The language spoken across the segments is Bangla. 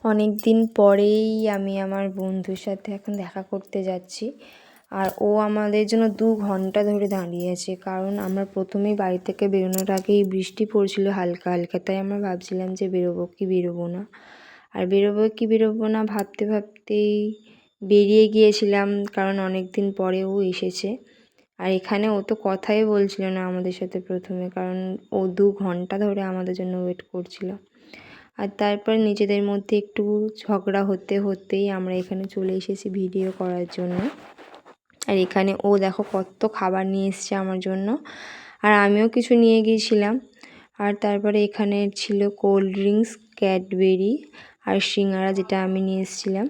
অনেক দিন পরেই আমি আমার বন্ধুর সাথে এখন দেখা করতে যাচ্ছি। আর ও আমাদের জন্য 2 ঘন্টা ধরে দাঁড়িয়ে আছে, কারণ আমরা প্রথমেই বাড়ি থেকে বেরোনোর আগেই বৃষ্টি পড়ছিল হালকা হালকা, তাই আমরা ভাবছিলাম যে বেরোবো কি বেরোবো না। আর বেরোবো কি বেরোবো না ভাবতে ভাবতেই বেরিয়ে গিয়েছিলাম, কারণ অনেক দিন পরে ও এসেছে। আর এখানে ও তো কথাই বলছিল না আমাদের সাথে প্রথমে, কারণ ও 2 ঘন্টা ধরে আমাদের জন্য ওয়েট করছিল। আর তারপর নিজেদের মধ্যে একটু ঝগড়া হতে হতেই আমরা এখানে চলে এসেছি ভিডিও করার জন্য। আর এখানে ও দেখো কত খাবার নিয়ে এসছে আমার জন্য, আর আমিও কিছু নিয়ে গিয়েছিলাম। আর তারপরে এখানে ছিল কোল্ড ড্রিঙ্কস, ক্যাডবেরি আর সিঙ্গারা, যেটা আমি নিয়ে এসেছিলাম।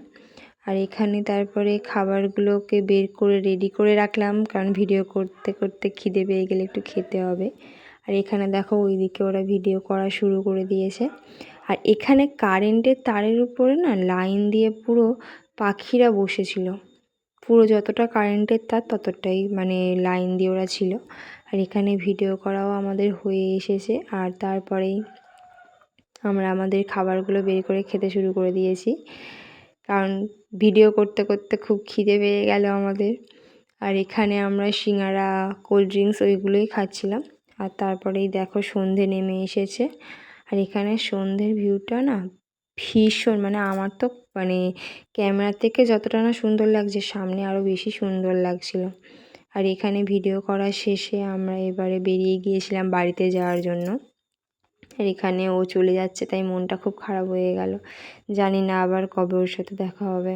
আর এখানে তারপরে খাবারগুলোকে বের করে রেডি করে রাখলাম, কারণ ভিডিও করতে করতে খিদে পেয়ে গেলে একটু খেতে হবে। আর এখানে দেখো ওইদিকে ওরা ভিডিও করা শুরু করে দিয়েছে। আর এখানে কারেন্টের তারের উপরে না লাইন দিয়ে পুরো পাখিরা বসেছিল, পুরো যতটা কারেন্টের তার ততটাই মানে লাইন দিয়ে ওরা ছিল। আর এখানে ভিডিও করাও আমাদের হয়ে এসেছে। আর তারপরেই আমরা আমাদের খাবারগুলো বের করে খেতে শুরু করে দিয়েছি, কারণ ভিডিও করতে করতে খুব খিদে পেয়ে গেল আমাদের। আর এখানে আমরা সিঙ্গারা, কোল্ড ড্রিঙ্কস ওইগুলোই খাচ্ছিলাম। আর তারপরেই দেখো সন্ধে নেমে এসেছে। আর এখানে সন্ধ্যের ভিউটা না ভীষণ, মানে আমার তো মানে ক্যামেরা থেকে যতটা না সুন্দর লাগছে, সামনে আরও বেশি সুন্দর লাগছিল। আর এখানে ভিডিও করা শেষে আমরা এবারে বেরিয়ে গিয়েছিলাম বাড়িতে যাওয়ার জন্য। আর এখানে ও চলে যাচ্ছে, তাই মনটা খুব খারাপ হয়ে গেল। জানি না আবার কবে ওর সাথে দেখা হবে।